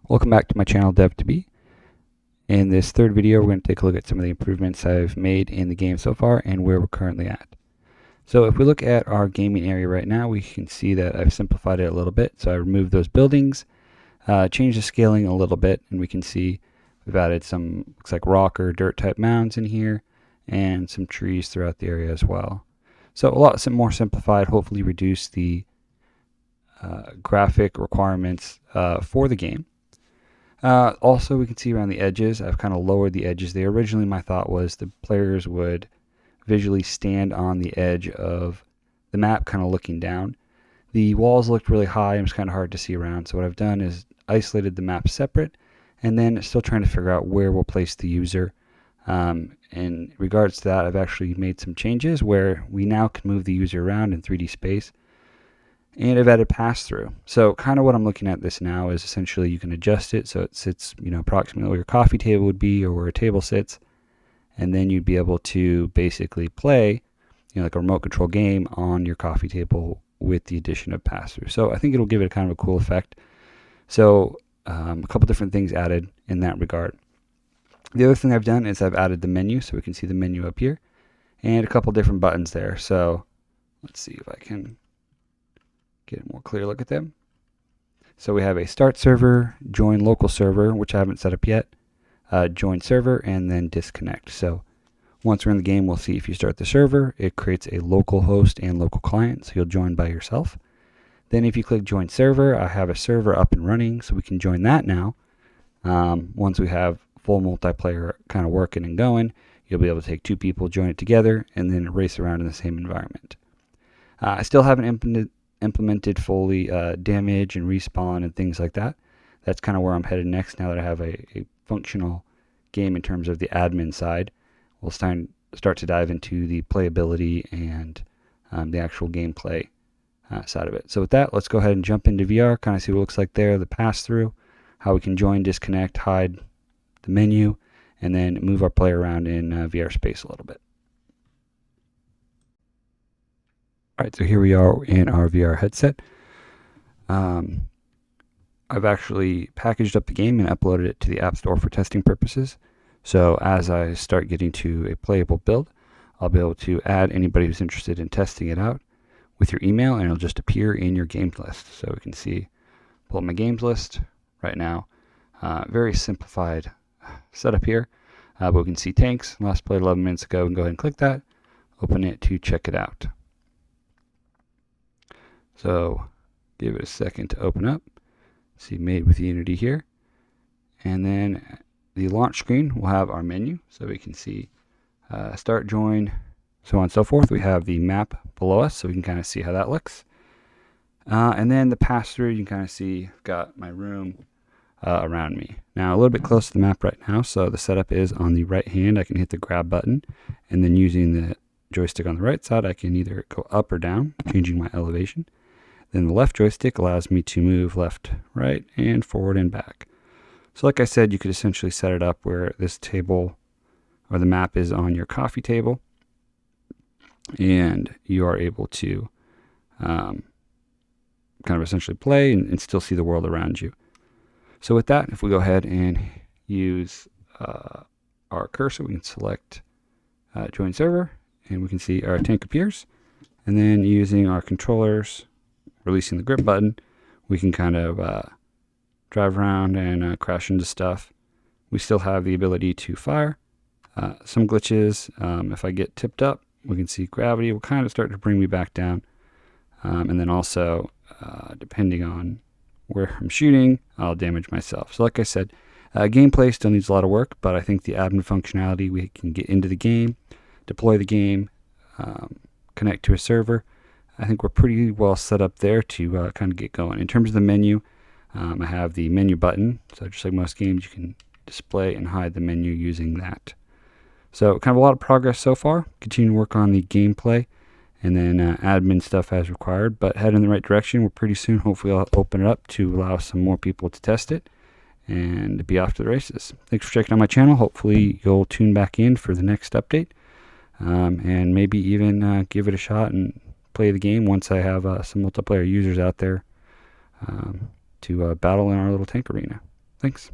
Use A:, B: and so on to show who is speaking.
A: Welcome back to my channel, Dev2B. In this third video, we're going to take a look at some of the improvements I've made in the game so far and where we're currently at. So if we look at our gaming area right now, we can see that I've simplified it a little bit. So I removed those buildings, changed the scaling a little bit, and we can see we've added some, looks like rock or dirt type mounds in here, and some trees throughout the area as well. So a lot more simplified, hopefully reduce the graphic requirements for the game. Also, we can see around the edges, I've kind of lowered the edges there. Originally, my thought was the players would visually stand on the edge of the map, kind of looking down. The walls looked really high and it was kind of hard to see around. So what I've done is isolated the map separate, and then still trying to figure out where we'll place the user. In regards to that, I've actually made some changes where we now can move the user around in 3D space. And I've added pass-through. So kind of what I'm looking at this now is essentially you can adjust it so it sits, approximately where your coffee table would be or where a table sits. And then you'd be able to basically play, like a remote control game on your coffee table with the addition of pass-through. So I think it'll give it kind of a cool effect. So a couple different things added in that regard. The other thing I've done is I've added the menu, so we can see the menu up here, and a couple different buttons there. So let's see if I can get a more clear look at them. So we have a start server, join local server, which I haven't set up yet, join server, and then disconnect. So once we're in the game, we'll see if you start the server, it creates a local host and local client, so you'll join by yourself. Then if you click join server, I have a server up and running, so we can join that now. Once we have full multiplayer kind of working and going, you'll be able to take two people, join it together, and then race around in the same environment. I still haven't implemented fully damage and respawn and things like that. That's kind of where I'm headed next now that I have a functional game in terms of the admin side. We'll start to dive into the playability and the actual gameplay side of it. So with that, let's go ahead and jump into VR, kind of see what it looks like there, the pass-through, how we can join, disconnect, hide the menu, and then move our player around in VR space a little bit. Alright, so here we are in our VR headset. I've actually packaged up the game and uploaded it to the App Store for testing purposes. So as I start getting to a playable build, I'll be able to add anybody who's interested in testing it out with your email, and it'll just appear in your games list. So we can see, pull up my games list right now. Very simplified setup here, but we can see tanks. Last played 11 minutes ago. We can go ahead and click that, open it to check it out. So give it a second to open up. See made with Unity here. And then the launch screen will have our menu. So we can see start, join, so on and so forth. We have the map below us, so we can kind of see how that looks. And then the pass through, you can kind of see I've got my room around me. Now a little bit close to the map right now, so the setup is on the right hand. I can hit the grab button, and then using the joystick on the right side, I can either go up or down, changing my elevation. Then the left joystick allows me to move left, right, and forward and back. So like I said, you could essentially set it up where this table or the map is on your coffee table, and you are able to kind of essentially play and still see the world around you. So with that, if we go ahead and use our cursor, we can select join server, and we can see our tank appears. And then using our controllers, releasing the grip button, we can kind of drive around and crash into stuff. We still have the ability to fire. Some glitches, if I get tipped up, we can see gravity will kind of start to bring me back down. And then also, depending on where I'm shooting, I'll damage myself. So like I said, gameplay still needs a lot of work, but I think the admin functionality, we can get into the game, deploy the game, connect to a server. I think we're pretty well set up there to kind of get going. In terms of the menu, I have the menu button. So just like most games, you can display and hide the menu using that. So kind of a lot of progress so far. Continue to work on the gameplay and then admin stuff as required, but head in the right direction. We're pretty soon, hopefully I'll open it up to allow some more people to test it and be off to the races. Thanks for checking out my channel. Hopefully you'll tune back in for the next update, and maybe even give it a shot and play the game once I have some multiplayer users out there to battle in our little tank arena. Thanks.